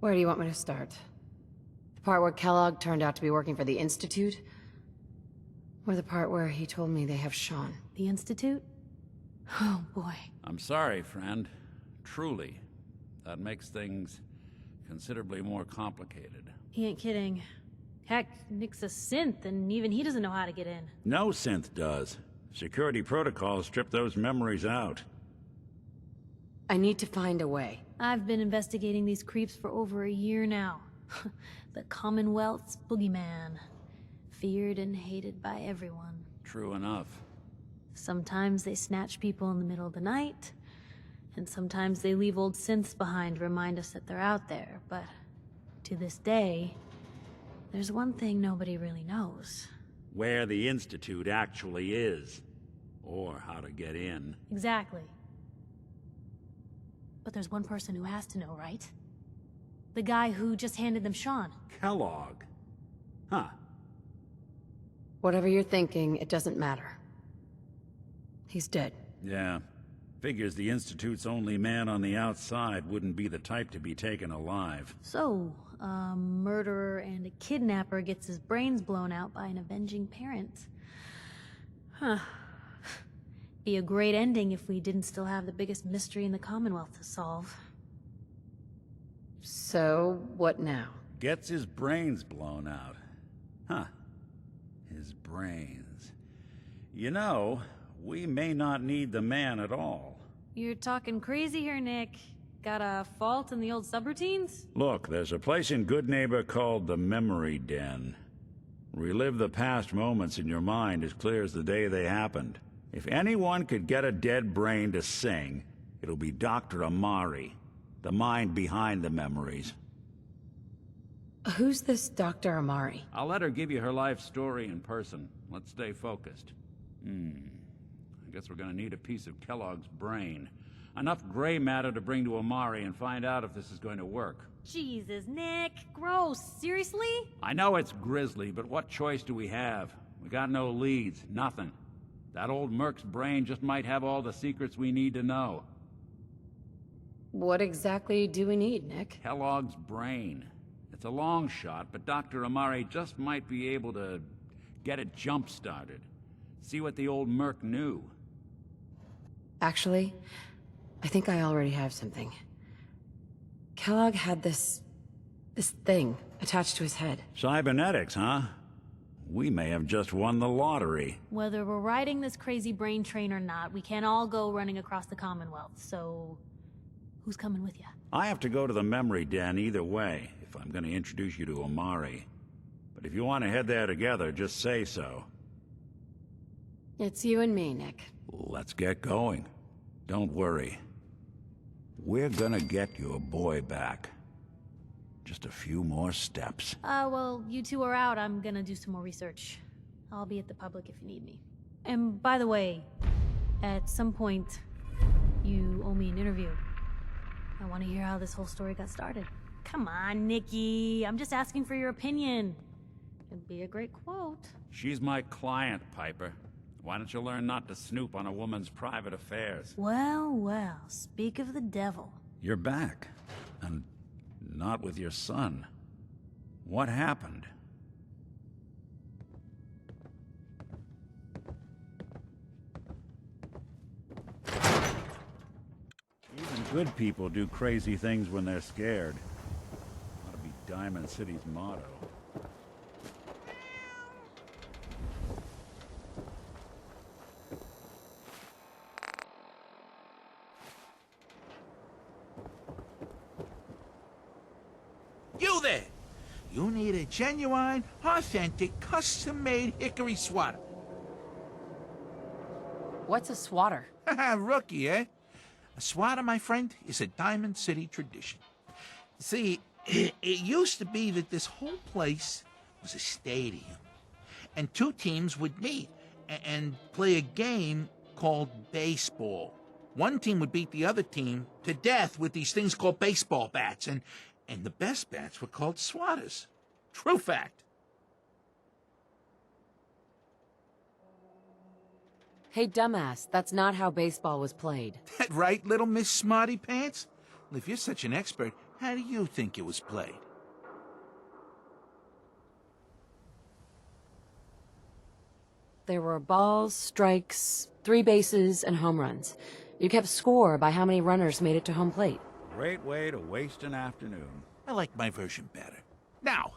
Where do you want me to start? The part where Kellogg turned out to be working for the Institute? Or the part where he told me they have Sean? The Institute? Oh, boy. I'm sorry, friend. Truly. That makes things considerably more complicated. He ain't kidding. Heck, Nick's a synth, and even he doesn't know how to get in. No synth does. Security protocols strip those memories out. I need to find a way. I've been investigating these creeps for over a year now. The Commonwealth's boogeyman. Feared and hated by everyone. True enough. Sometimes they snatch people in the middle of the night, and sometimes they leave old synths behind to remind us that they're out there, but to this day, there's one thing nobody really knows. Where the Institute actually is. Or how to get in. Exactly. But there's one person who has to know, right? The guy who just handed them Sean. Kellogg. Huh. Whatever you're thinking, it doesn't matter. He's dead. Yeah. Figures the Institute's only man on the outside wouldn't be the type to be taken alive. So, a murderer and a kidnapper gets his brains blown out by an avenging parent. Huh. Be a great ending if we didn't still have the biggest mystery in the Commonwealth to solve. So, what now? Gets his brains blown out. Huh. His brains. You know, we may not need the man at all. You're talking crazy here, Nick. Got a fault in the old subroutines? Look, there's a place in Good Neighbor called the Memory Den. Relive the past moments in your mind as clear as the day they happened. If anyone could get a dead brain to sing, it'll be Dr. Amari, the mind behind the memories. Who's this Dr. Amari? I'll let her give you her life story in person. Let's stay focused. I guess we're gonna need a piece of Kellogg's brain. Enough gray matter to bring to Amari and find out if this is going to work. Jesus, Nick. Gross. Seriously? I know it's grisly, but what choice do we have? We got no leads, nothing. That old Merc's brain just might have all the secrets we need to know. What exactly do we need, Nick? Kellogg's brain. It's a long shot, but Dr. Amari just might be able to get it jump-started. See what the old Merc knew. Actually, I think I already have something. Kellogg had this thing attached to his head. Cybernetics, huh? We may have just won the lottery. Whether we're riding this crazy brain train or not, we can't all go running across the Commonwealth, so... who's coming with you? I have to go to the memory den either way, if I'm going to introduce you to Amari. But if you want to head there together, just say so. It's you and me, Nick. Let's get going. Don't worry. We're gonna get your boy back. Just a few more steps. Well, you two are out. I'm gonna do some more research. I'll be at the public if you need me. And by the way, at some point, you owe me an interview. I want to hear how this whole story got started. Come on, Nikki. I'm just asking for your opinion. It'd be a great quote. She's my client, Piper. Why don't you learn not to snoop on a woman's private affairs? Well, well, speak of the devil. You're back. And not with your son. What happened? Even good people do crazy things when they're scared. Ought to be Diamond City's motto. You there! You need a genuine, authentic, custom-made hickory swatter. What's a swatter? Haha, rookie, eh? A swatter, my friend, is a Diamond City tradition. See, it used to be that this whole place was a stadium, and two teams would meet and play a game called baseball. One team would beat the other team to death with these things called baseball bats, and the best bats were called swatters. True fact. Hey, dumbass, that's not how baseball was played. That right, little Miss Smarty Pants? Well, if you're such an expert, How do you think it was played? There were balls, strikes, 3 bases, and home runs. You kept score by how many runners made it to home plate. Great way to waste an afternoon. I like my version better. Now,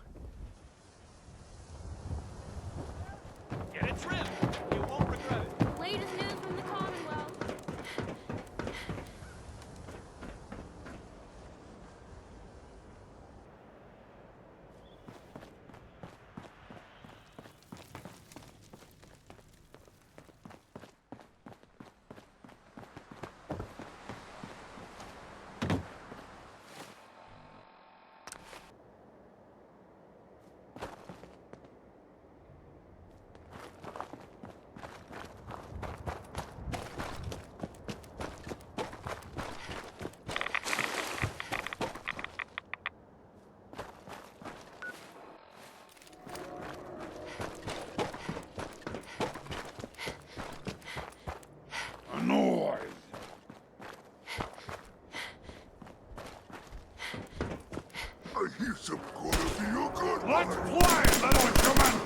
Get it trimmed. You won't regret it. Latest news from the Commonwealth. Noise! He's gonna be a good one. Let's play, little human!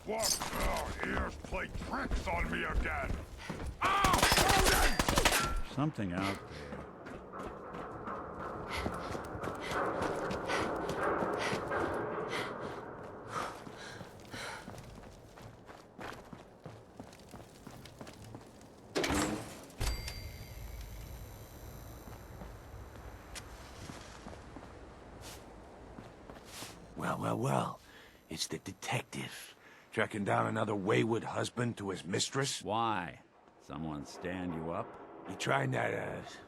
What now? Ears play tricks on me again! Ow! Loading! Something out there. Well. It's the detective. Tracking down another wayward husband to his mistress? Why? Someone stand you up? You trying that,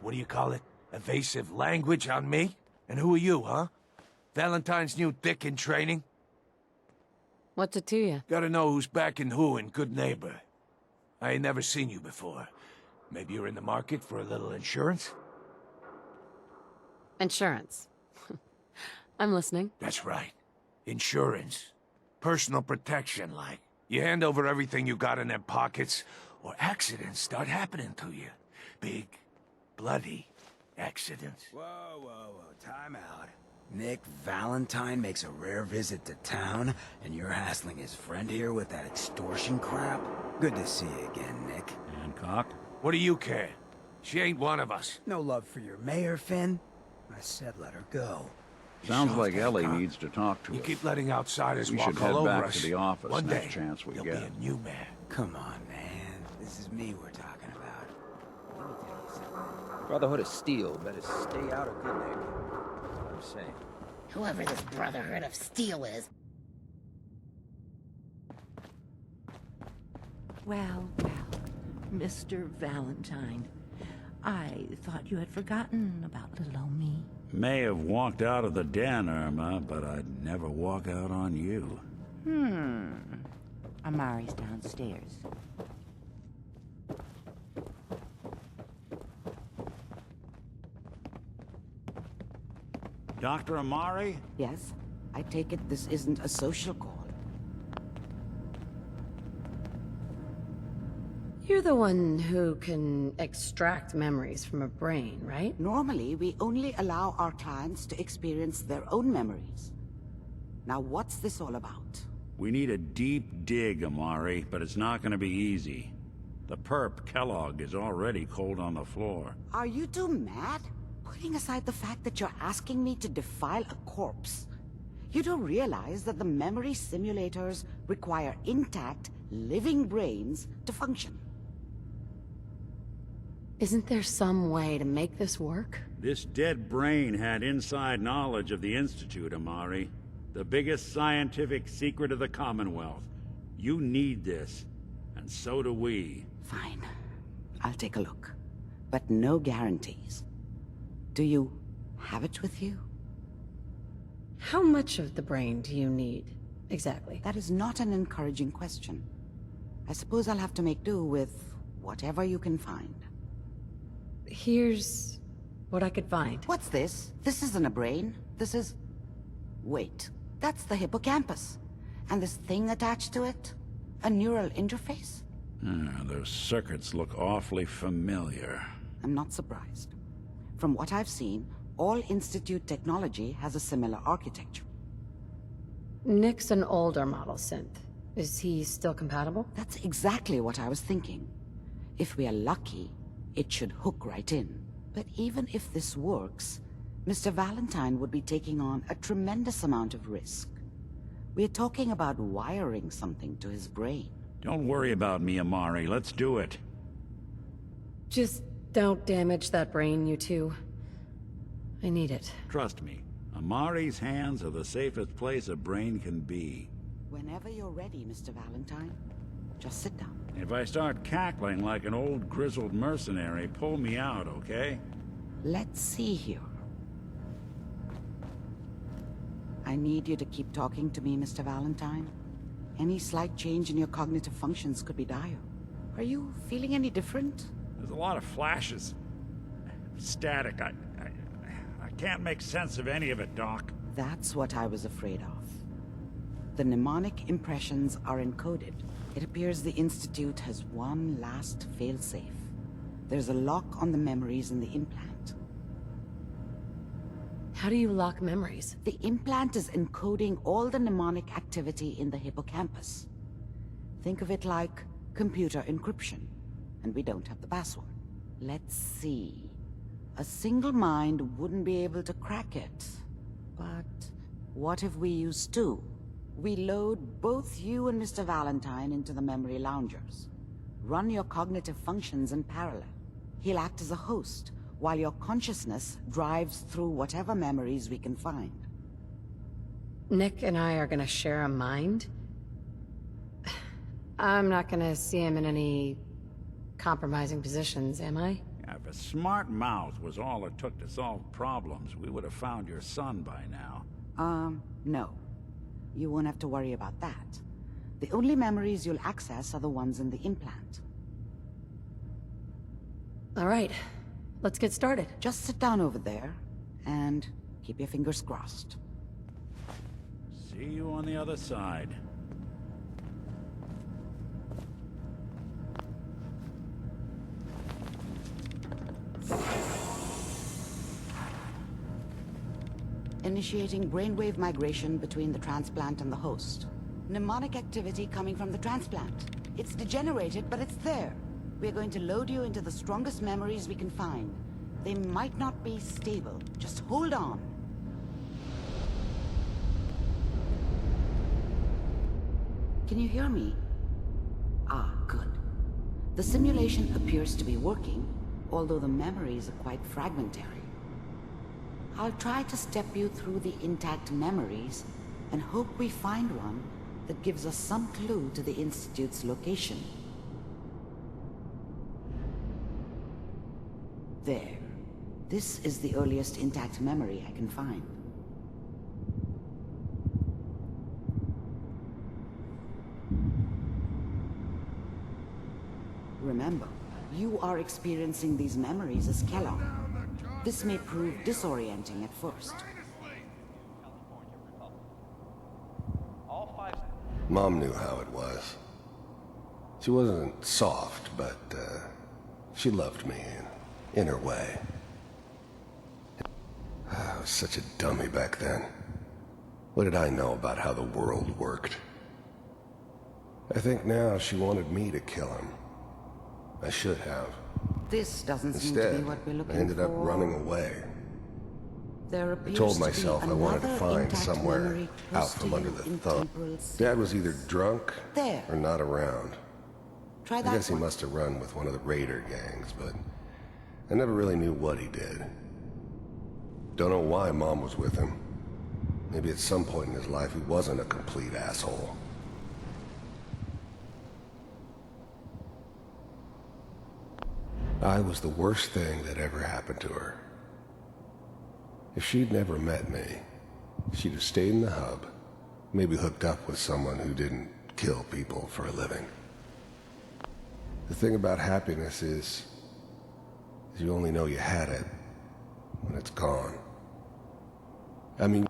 what do you call it? Evasive language on me? And who are you, huh? Valentine's new dick in training? What's it to you? Gotta know who's backing who in Good Neighbor. I ain't never seen you before. Maybe you're in the market for a little insurance? Insurance. I'm listening. That's right. Insurance. Personal protection, like. You hand over everything you got in them pockets, or accidents start happening to you. Big, bloody accidents. Whoa, time out. Nick Valentine makes a rare visit to town, and you're hassling his friend here with that extortion crap? Good to see you again, Nick. Hancock? What do you care? She ain't one of us. No love for your mayor, Finn? I said let her go. Sounds Shows like that Ellie con- needs to talk to You us. keep letting outsiders We walk should all head over back us. to the office One next day, chance we you'll get. be a new man. Come on, man. This is me we're talking about. Let me tell you something. Brotherhood of Steel better stay out of Good Neighbor. That's what I'm saying. Whoever this Brotherhood of Steel is. Well, Mr. Valentine. I thought you had forgotten about little old me. May have walked out of the den, Irma, but I'd never walk out on you. Amari's downstairs. Dr. Amari? Yes? I take it this isn't a social call. You're the one who can extract memories from a brain, right? Normally, we only allow our clients to experience their own memories. Now, what's this all about? We need a deep dig, Amari, but it's not gonna be easy. The perp, Kellogg, is already cold on the floor. Are you two mad? Putting aside the fact that you're asking me to defile a corpse, you don't realize that the memory simulators require intact, living brains to function. Isn't there some way to make this work? This dead brain had inside knowledge of the Institute, Amari. The biggest scientific secret of the Commonwealth. You need this, and so do we. Fine. I'll take a look. But no guarantees. Do you have it with you? How much of the brain do you need, exactly? That is not an encouraging question. I suppose I'll have to make do with whatever you can find. Here's what I could find. What's this? This isn't a brain. This is... Wait. That's the hippocampus. And this thing attached to it? A neural interface? Those circuits look awfully familiar. I'm not surprised. From what I've seen, all Institute technology has a similar architecture. Nick's an older model synth. Is he still compatible? That's exactly what I was thinking. If we are lucky, it should hook right in. But even if this works, Mr. Valentine would be taking on a tremendous amount of risk. We're talking about wiring something to his brain. Don't worry about me, Amari. Let's do it. Just don't damage that brain, you two. I need it. Trust me, Amari's hands are the safest place a brain can be. Whenever you're ready, Mr. Valentine, just sit down. If I start cackling like an old grizzled mercenary, pull me out, okay? Let's see here. I need you to keep talking to me, Mr. Valentine. Any slight change in your cognitive functions could be dire. Are you feeling any different? There's a lot of flashes. Static. I can't make sense of any of it, Doc. That's what I was afraid of. The mnemonic impressions are encoded. It appears the Institute has one last failsafe. There's a lock on the memories in the implant. How do you lock memories? The implant is encoding all the mnemonic activity in the hippocampus. Think of it like computer encryption, and we don't have the password. Let's see. A single mind wouldn't be able to crack it. But what if we use two? We load both you and Mr. Valentine into the memory loungers. Run your cognitive functions in parallel. He'll act as a host, while your consciousness drives through whatever memories we can find. Nick and I are gonna share a mind? I'm not gonna see him in any compromising positions, am I? If a smart mouth was all it took to solve problems, we would have found your son by now. No. You won't have to worry about that. The only memories you'll access are the ones in the implant. All right, let's get started. Just sit down over there, and keep your fingers crossed. See you on the other side. Initiating brainwave migration between the transplant and the host. Mnemonic activity coming from the transplant. It's degenerated, but it's there. We're going to load you into the strongest memories we can find. They might not be stable. Just hold on. Can you hear me? Ah, good. The simulation appears to be working, although the memories are quite fragmentary. I'll try to step you through the intact memories and hope we find one that gives us some clue to the Institute's location. There. This is the earliest intact memory I can find. Remember, you are experiencing these memories as Kellogg. This may prove disorienting at first. Mom knew how it was. She wasn't soft, but she loved me in her way. I was such a dummy back then. What did I know about how the world worked? I think now she wanted me to kill him. I should have. This doesn't seem to be Instead, what we're I looking ended up for. running away. There I appears told to myself be I wanted to another find intact somewhere memory out close from to under you the in thumb. temporal Dad was either drunk There. or not around. Try I that guess he one. must have run with one of the raider gangs, but I never really knew what he did. Don't know why Mom was with him. Maybe at some point in his life he wasn't a complete asshole. I was the worst thing that ever happened to her. If she'd never met me, she'd have stayed in the hub, maybe hooked up with someone who didn't kill people for a living. The thing about happiness is you only know you had it when it's gone. I mean,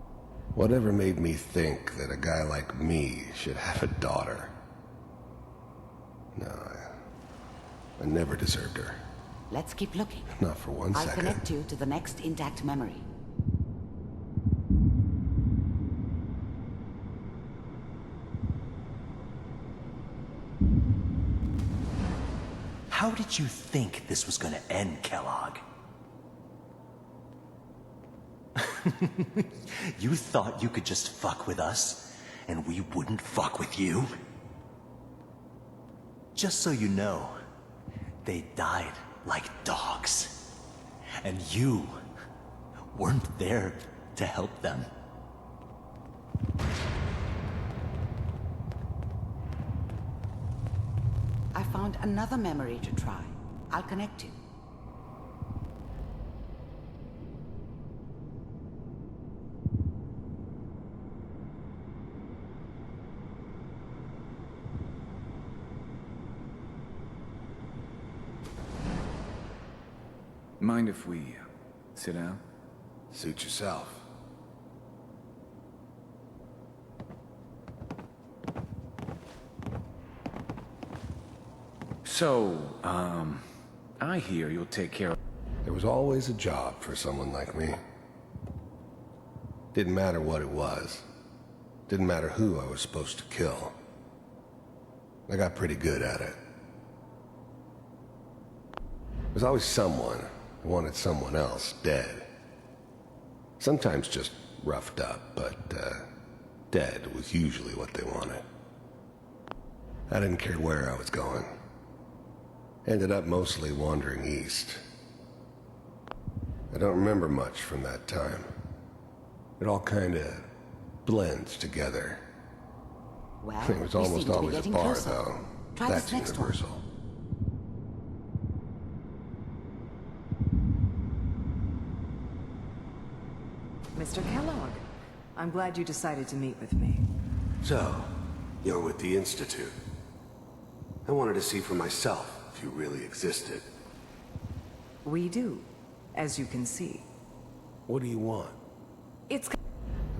whatever made me think that a guy like me should have a daughter? No, I never deserved her. Let's keep looking. Not for one I'll second. connect you to the next intact memory. How did you think this was gonna end, Kellogg? You thought you could just fuck with us, and we wouldn't fuck with you? Just so you know, they died like dogs. And you weren't there to help them. I found another memory to try. I'll connect you. Mind if we sit down? Suit yourself. So, I hear you'll take care of... There was always a job for someone like me. Didn't matter what it was. Didn't matter who I was supposed to kill. I got pretty good at it. There's always someone who wanted someone else dead. Sometimes just roughed up, but dead was usually what they wanted. I didn't care where I was going. Ended up mostly wandering east. I don't remember much from that time. It all kinda blends together. Well, It was we almost seem to be always a getting bar, closer. though. Try That's this next one. universal. Mr. Kellogg, I'm glad you decided to meet with me. So, you're with the Institute. I wanted to see for myself if you really existed. We do, as you can see. What do you want? It's... The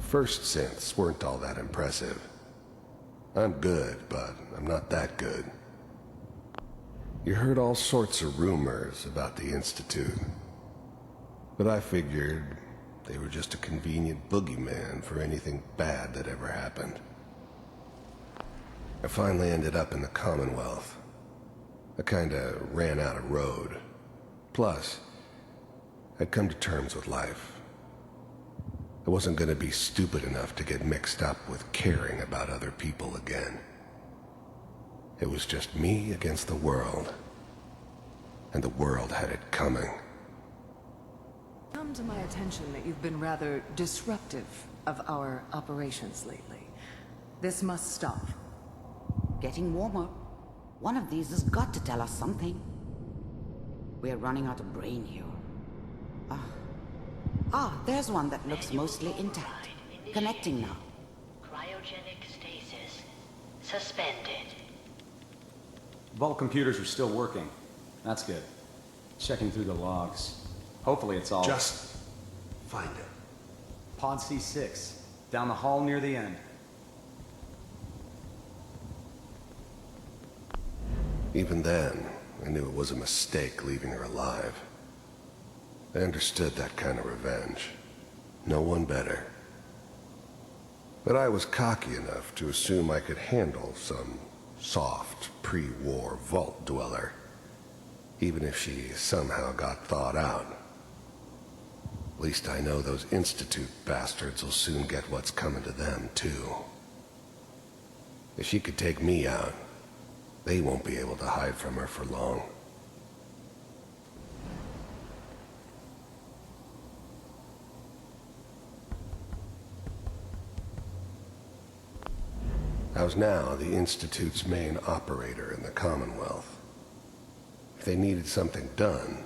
first synths weren't all that impressive. I'm good, but I'm not that good. You heard all sorts of rumors about the Institute. But I figured they were just a convenient boogeyman for anything bad that ever happened. I finally ended up in the Commonwealth. I kinda ran out of road. Plus, I'd come to terms with life. I wasn't gonna be stupid enough to get mixed up with caring about other people again. It was just me against the world. And the world had it coming. Come to my attention that you've been rather disruptive of our operations lately. This must stop. Getting warmer. One of these has got to tell us something. We're running out of brain here. There's one that looks mostly intact. Connecting now. Cryogenic stasis. Suspended. Vault computers are still working. That's good. Checking through the logs. Hopefully it's all... Just find it. Pod C6. Down the hall near the end. Even then, I knew it was a mistake leaving her alive. I understood that kind of revenge. No one better. But I was cocky enough to assume I could handle some soft, pre-war vault dweller, even if she somehow got thawed out. At least I know those Institute bastards will soon get what's coming to them, too. If she could take me out, they won't be able to hide from her for long. I was now the Institute's main operator in the Commonwealth. If they needed something done,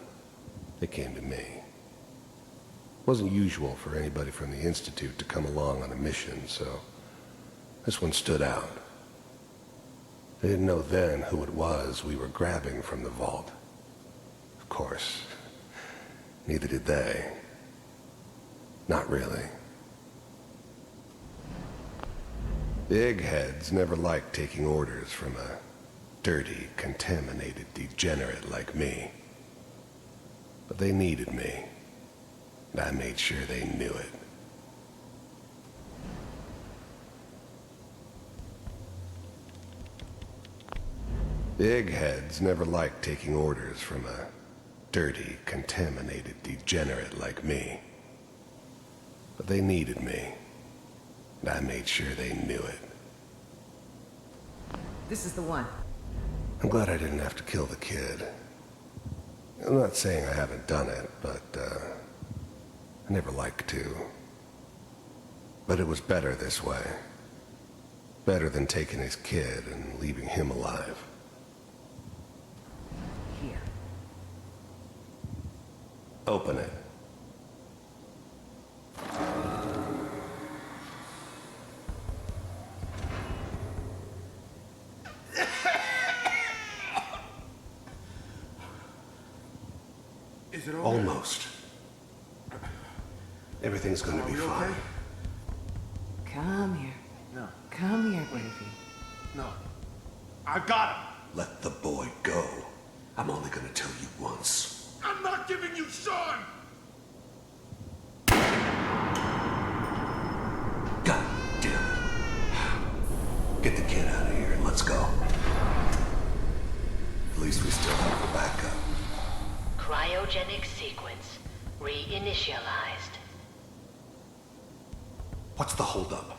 they came to me. It wasn't usual for anybody from the Institute to come along on a mission, so this one stood out. I didn't know then who it was we were grabbing from the vault. Of course, neither did they. Not really. Big heads never liked taking orders from a dirty, contaminated degenerate like me. But they needed me, and I made sure they knew it. The eggheads never liked taking orders from a dirty, contaminated degenerate like me. But they needed me, and I made sure they knew it. This is the one. I'm glad I didn't have to kill the kid. I'm not saying I haven't done it, but, I never liked to. But it was better this way. Better than taking his kid and leaving him alive. Here. Open it. Is it all Almost. Everything's gonna be fine. Come here. No. Come here, baby. No. I got him! Let the boy go. I'm only gonna tell you once. I'm not giving you Sean! God damn it. Get the kid out of here and let's go. At least we still have the backup. Cryogenic sequence reinitialized. What's the holdup?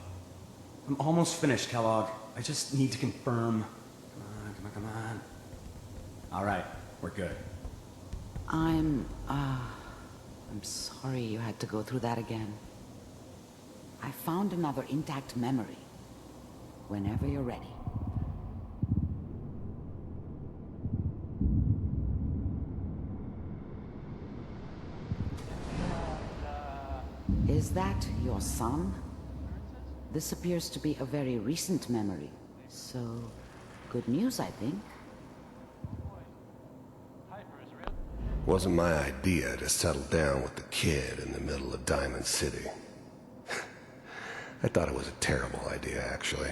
I'm almost finished, Kellogg. I just need to confirm. Come on. All right, we're good. I'm sorry you had to go through that again. I found another intact memory. Whenever you're ready. Is that your son? This appears to be a very recent memory. So, good news, I think. Wasn't my idea to settle down with the kid in the middle of Diamond City. I thought it was a terrible idea, actually.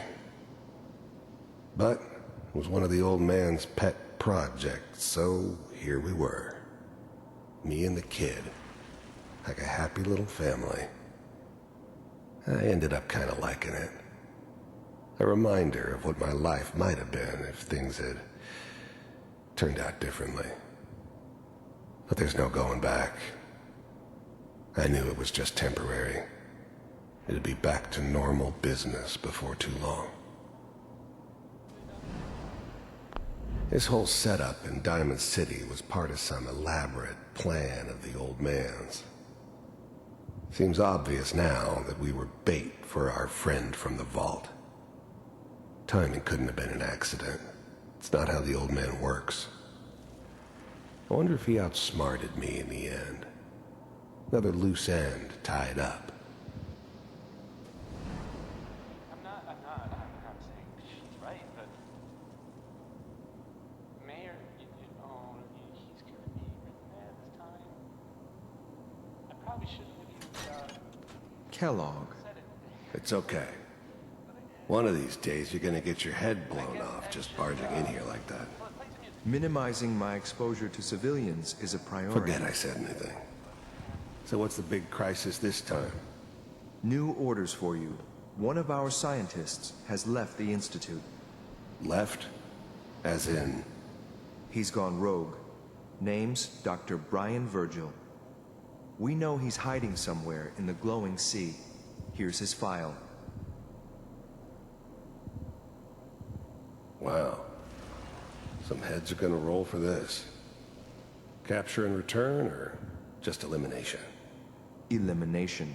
But it was one of the old man's pet projects, so here we were. Me and the kid. Like a happy little family. I ended up kind of liking it. A reminder of what my life might have been if things had turned out differently. But there's no going back. I knew it was just temporary. It'd be back to normal business before too long. This whole setup in Diamond City was part of some elaborate plan of the old man's. Seems obvious now that we were bait for our friend from the vault. Timing couldn't have been an accident. It's not how the old man works. I wonder if he outsmarted me in the end. Another loose end tied up. I'm not saying she's right, but Mayor, he's gonna be written there this time. I probably shouldn't have used, Kellogg. It's okay. One of these days you're gonna get your head blown off just barging in here like that. Minimizing my exposure to civilians is a priority. Forget I said anything. So what's the big crisis this time? New orders for you. One of our scientists has left the Institute. Left? As in? He's gone rogue. Name's Dr. Brian Virgil. We know he's hiding somewhere in the glowing sea. Here's his file. Wow. Some heads are gonna roll for this. Capture and return, or just elimination? Elimination.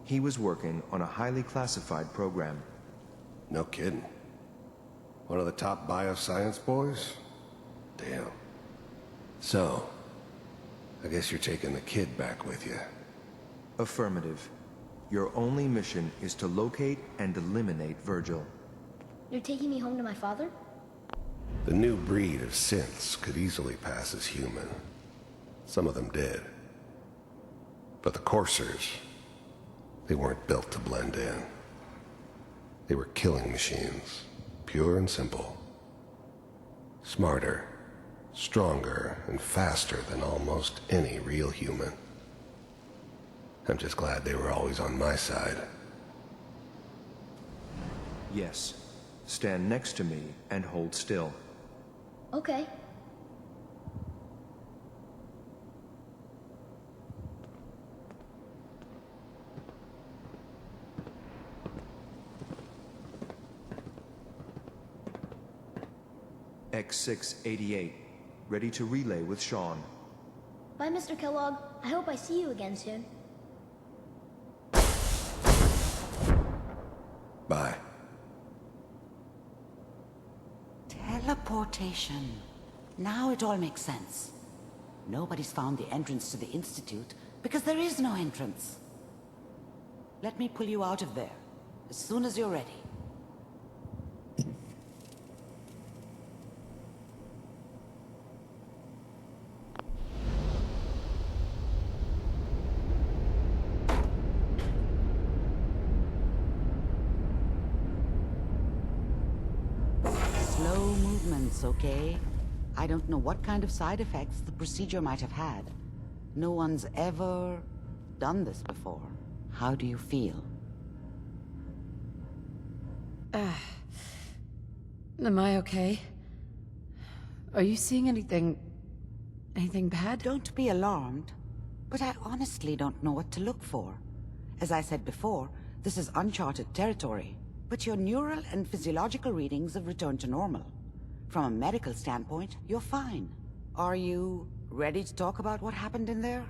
He was working on a highly classified program. No kidding. One of the top bioscience boys? Damn. So, I guess you're taking the kid back with you. Affirmative. Your only mission is to locate and eliminate Virgil. You're taking me home to my father? The new breed of synths could easily pass as human. Some of them did. But the coursers, they weren't built to blend in. They were killing machines, pure and simple. Smarter, stronger, and faster than almost any real human. I'm just glad they were always on my side. Yes. Stand next to me and hold still. Okay. RX6500XT, ready to relay with Sean. Bye, Mr. Kellogg. I hope I see you again soon. Bye. Teleportation. Now it all makes sense. Nobody's found the entrance to the Institute because there is no entrance. Let me pull you out of there as soon as you're ready. Slow movements, okay? I don't know what kind of side effects the procedure might have had. No one's ever done this before. How do you feel? Am I okay? Are you seeing anything bad? Don't be alarmed, but I honestly don't know what to look for. As I said before, this is uncharted territory, but your neural and physiological readings have returned to normal. From a medical standpoint, you're fine. Are you ready to talk about what happened in there?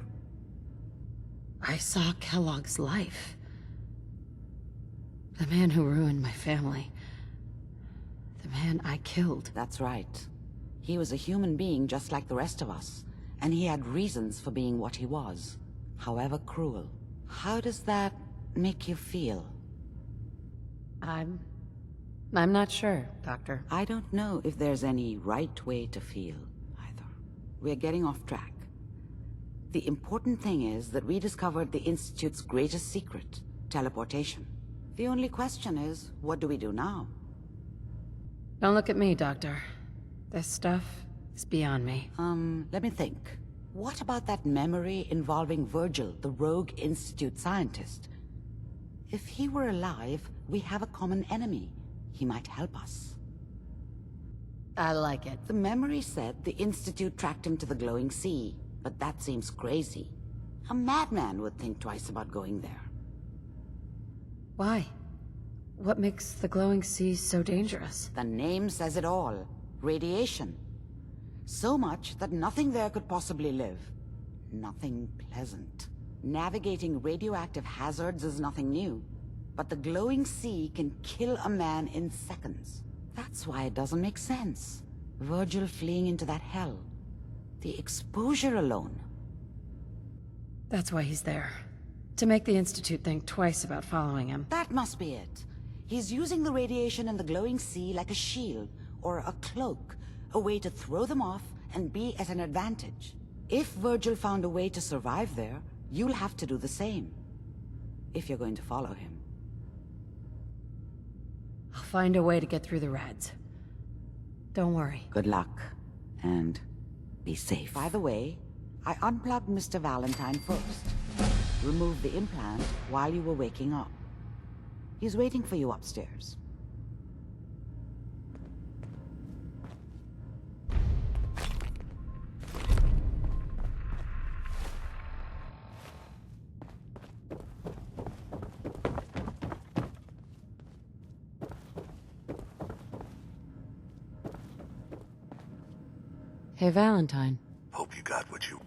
I saw Kellogg's life. The man who ruined my family. The man I killed. That's right. He was a human being just like the rest of us, and he had reasons for being what he was, however cruel. How does that make you feel? I'm not sure, Doctor. I don't know if there's any right way to feel, either. We're getting off track. The important thing is that we discovered the Institute's greatest secret, teleportation. The only question is, what do we do now? Don't look at me, Doctor. This stuff is beyond me. Let me think. What about that memory involving Virgil, the rogue Institute scientist? If he were alive, we have a common enemy. He might help us. I like it. The memory said the Institute tracked him to the glowing sea, but that seems crazy. A madman would think twice about going there. Why? What makes the glowing sea so dangerous? The name says it all. Radiation. So much that nothing there could possibly live. Nothing pleasant. Navigating radioactive hazards is nothing new. But the glowing sea can kill a man in seconds. That's why it doesn't make sense. Virgil fleeing into that hell. The exposure alone. That's why he's there. To make the Institute think twice about following him. That must be it. He's using the radiation in the glowing sea like a shield, or a cloak, a way to throw them off and be at an advantage. If Virgil found a way to survive there, you'll have to do the same. If you're going to follow him. I'll find a way to get through the rads. Don't worry. Good luck. And be safe. By the way, I unplugged Mr. Valentine first. Removed the implant while you were waking up. He's waiting for you upstairs. Hey, Valentine. Hope you got what you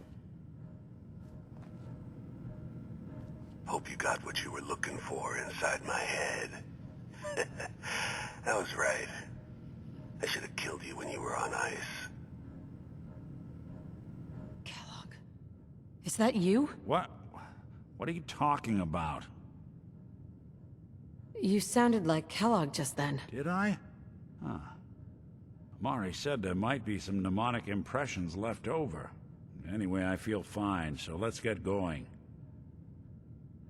were looking for inside my head. I was right. I should have killed you when you were on ice. Kellogg. Is that you? What? What are you talking about? You sounded like Kellogg just then. Did I? Huh. Mari said there might be some mnemonic impressions left over. Anyway, I feel fine, so let's get going.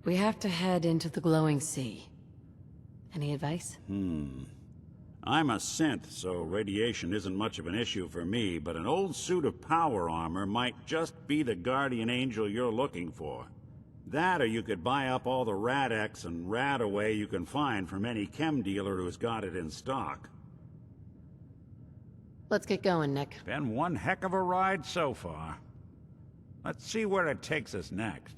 We have to head into the glowing sea. Any advice? I'm a synth, so radiation isn't much of an issue for me, but an old suit of power armor might just be the guardian angel you're looking for. That, or you could buy up all the Rad-X and Rad-Away you can find from any chem dealer who's got it in stock. Let's get going, Nick. Been one heck of a ride so far. Let's see where it takes us next.